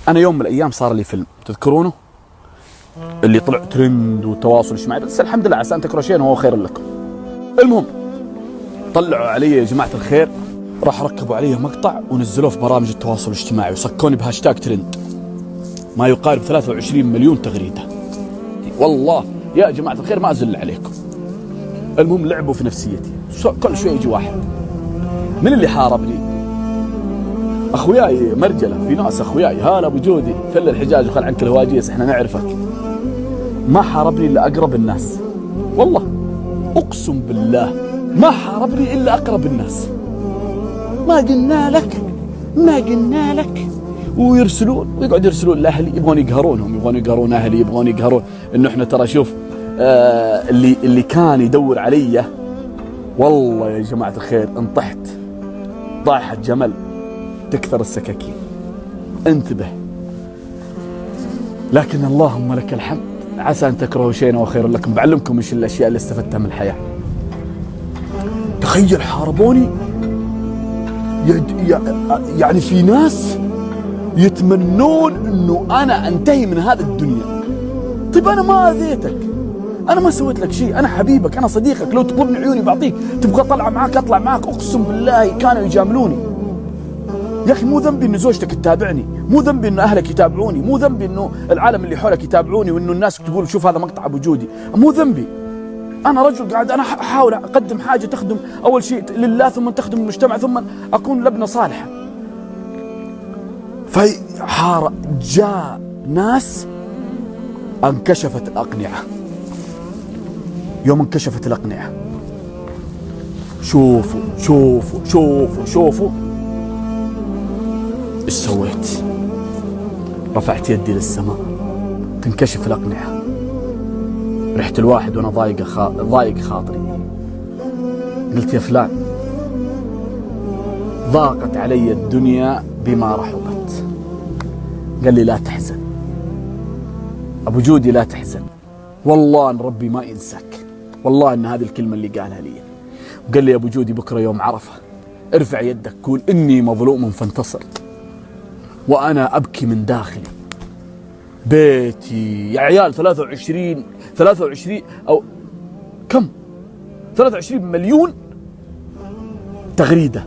انا يوم من الايام صار لي فيلم تذكرونه اللي طلع ترند والتواصل الاجتماعي، بس الحمد لله عسى ان تكرهوا شيئا وهو خير لكم. المهم طلعوا علي يا جماعه الخير، راح ركبوا علي مقطع ونزلوه في برامج التواصل الاجتماعي وصكوني بهاشتاج ترند ما يقارب 23 مليون تغريده. والله يا جماعه الخير ما ازل عليكم. المهم لعبوا في نفسيتي، كل شوي يجي واحد. من اللي حاربني؟ اخوياي مرجله، في ناس اخوياي، هلا ابو جودي فل الحجاج وخل عنك الهواجيس احنا نعرفك. ما حاربني الا اقرب الناس، والله اقسم بالله ما حاربني الا اقرب الناس. ما قلنا لك ما قلنا لك. ويرسلون ويقعدوا يرسلون لاهلي يبغون يقهرونهم، يبغون يقهرون اهلي، يبغون يقهرون انه احنا ترى شوف اللي كان يدور علي. والله يا جماعه الخير انطحت طايحه جمل تكثر السكاكين. انتبه. لكن اللهم لك الحمد، عسى ان تكرهوا شيئا وخير لكم. بعلمكم ايش الاشياء اللي استفدتها من الحياه. تخيل حاربوني، يعني في ناس يتمنون انه انا انتهي من هذه الدنيا. طيب انا ما اذيتك، انا ما سويت لك شيء، انا حبيبك، انا صديقك، لو تطلبني عيوني بعطيك، تبغى اطلع معاك اطلع معاك. اقسم بالله كانوا يجاملوني. يا اخي مو ذنبي انه زوجتك تتابعني، مو ذنبي انه اهلك يتابعوني، مو ذنبي انه العالم اللي حولك يتابعوني وانه الناس تقول شوف هذا مقطع ابو جودي، مو ذنبي. انا رجل قاعد انا احاول اقدم حاجه تخدم اول شيء لله ثم تخدم المجتمع ثم اكون لبنه صالحه. جاء ناس انكشفت الاقنعه. يوم انكشفت الاقنعه شوفوا شوفوا شوفوا شوفوا ايش سويت. رفعت يدي للسماء تنكشف الاقنعه. رحت الواحد وانا ضايق خاطري، قلت يا فلان ضاقت علي الدنيا بما رحبت. قال لي لا تحزن ابو جودي، لا تحزن، والله ان ربي ما ينساك، والله ان هذه الكلمه اللي قالها لي. وقال لي يا ابو جودي بكره يوم عرفه ارفع يدك قول اني مظلوم فانتصر. وانا ابكي من داخلي. بيتي يا عيال 23 او كم 23 مليون تغريده،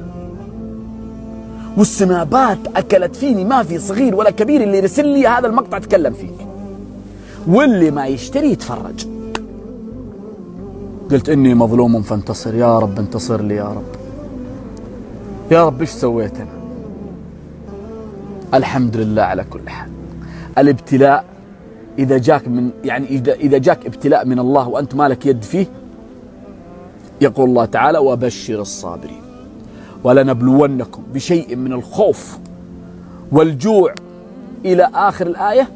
والسنابات اكلت فيني، ما في صغير ولا كبير اللي يرسل لي هذا المقطع تكلم فيك، واللي ما يشتري يتفرج. قلت اني مظلوم فانتصر، يا رب انتصر لي يا رب. يا رب ايش سويت انا؟ الحمد لله على كل حال. الابتلاء اذا جاك من اذا جاك ابتلاء من الله وانت مالك يد فيه، يقول الله تعالى وبشر الصابرين ولنبلونكم بشيء من الخوف والجوع الى اخر الايه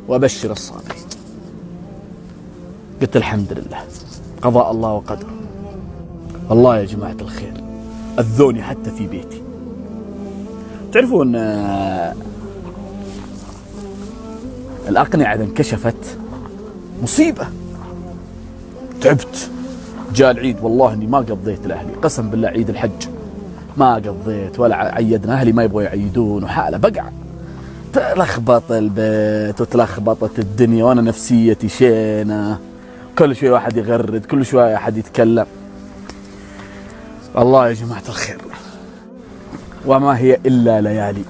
وبشر الصابرين. قلت الحمد لله قضاء الله وقدره. والله يا جماعه الخير اذوني حتى في بيتي. تعرفون الأقنعة إذا انكشفت مصيبة. تعبت. جاء العيد والله إني ما قضيت لأهلي، قسم بالله عيد الحج ما قضيت ولا عيدنا، أهلي ما يبغوا يعيدون وحالة بقع. تلخبط البيت وتلخبطت الدنيا وأنا نفسيتي شينة، كل شوي واحد يغرد، كل شوي أحد يتكلم. الله يا جماعة الخير وما هي إلا ليالي.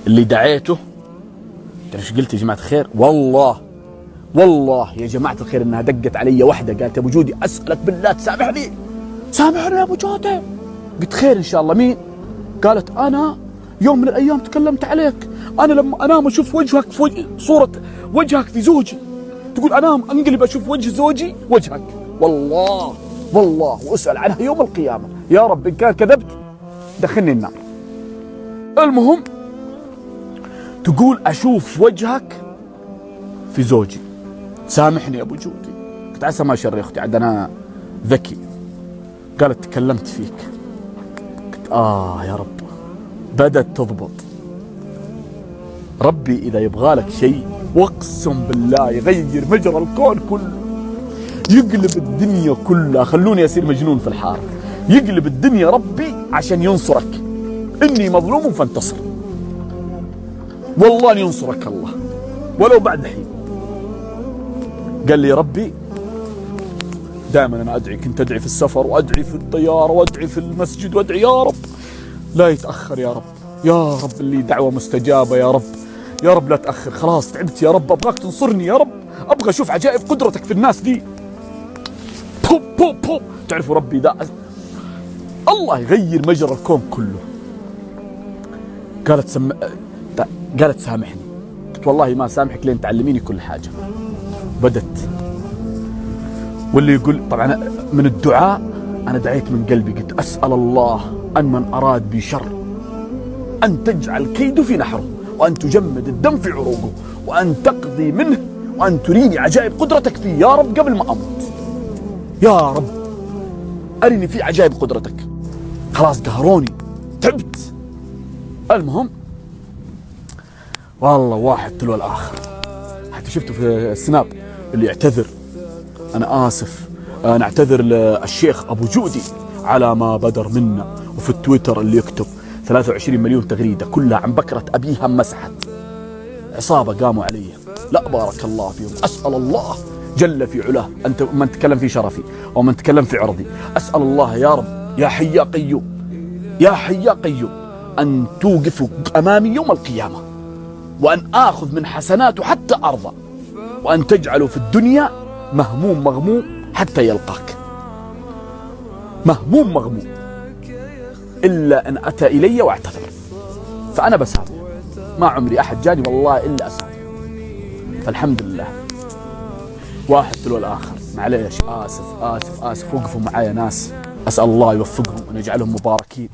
اللي دعيته تعرف ايش قلت يا جماعه الخير؟ والله يا جماعه الخير انها دقت علي واحده قالت يا ابو جودي اسالك بالله تسامحني، سامحني يا ابو جودي. قلت خير ان شاء الله. مين؟ قالت انا يوم من الايام تكلمت عليك، انا لما انام اشوف وجهك في صوره وجهك في زوجي، تقول انام انقلب اشوف وجه زوجي وجهك. والله واسال عنها يوم القيامه. يا رب ان كان كذبت دخلني النار. المهم تقول أشوف وجهك في زوجي، سامحني يا أبو جودي. قلت عسى ما شر يا أختي عاد أنا ذكي. قالت تكلمت فيك. قلت يا رب بدأت تضبط. ربي إذا يبغالك شيء واقسم بالله يغير مجرى الكون كله، يقلب الدنيا كلها. خلوني أصير مجنون في الحارة. يقلب الدنيا ربي عشان ينصرك. إني مظلوم فانتصر. والله أن ينصرك الله ولو بعد حين. قال لي ربي دائما أنا أدعي، كنت أدعي في السفر وأدعي في الطيارة وأدعي في المسجد وأدعي يا رب لا يتأخر يا رب، يا رب اللي دعوة مستجابة يا رب، يا رب لا تأخر، خلاص تعبت يا رب، أبغاك تنصرني يا رب، أبغى أشوف عجائب قدرتك في الناس دي. بوب بوب بوب. تعرفوا ربي ده الله يغير مجرى الكون كله. قالت سامحني. قلت والله ما سامحك لين تعلميني كل حاجة. بدت واللي يقول طبعا من الدعاء أنا دعيت من قلبي، قلت أسأل الله أن من أراد بي شر أن تجعل كيده في نحره، وأن تجمد الدم في عروقه، وأن تقضي منه، وأن تريني عجائب قدرتك فيه يا رب قبل ما أموت. يا رب أرني في عجائب قدرتك. خلاص قهروني تعبت. المهم والله واحد تلو الآخر. حتى شفته في السناب اللي يعتذر، أنا آسف، أنا أعتذر للشيخ أبو جودي على ما بدر منا. وفي التويتر اللي يكتب 23 مليون تغريدة كلها عن بكرة أبيها مسحت. عصابة قاموا علي، لا بارك الله فيهم. أسأل الله جل في علاه، أنت من تكلم في شرفي ومن تكلم في عرضي، أسأل الله يا رب يا حي يا قيوم، يا حي يا قيوم أن توقفوا أمامي يوم القيامة، وأن آخذ من حسناته حتى أرضى، وأن تجعلوا في الدنيا مهموم مغموم حتى يلقاك. مهموم مغموم إلا أن أتى إلي واعتذر، فأنا بسامح. ما عمري أحد جاني والله إلا أسامح، فالحمد لله. واحد تلو الآخر، معليش آسف آسف آسف. وقفوا معايا ناس، أسأل الله يوفقهم وأن يجعلهم مباركين.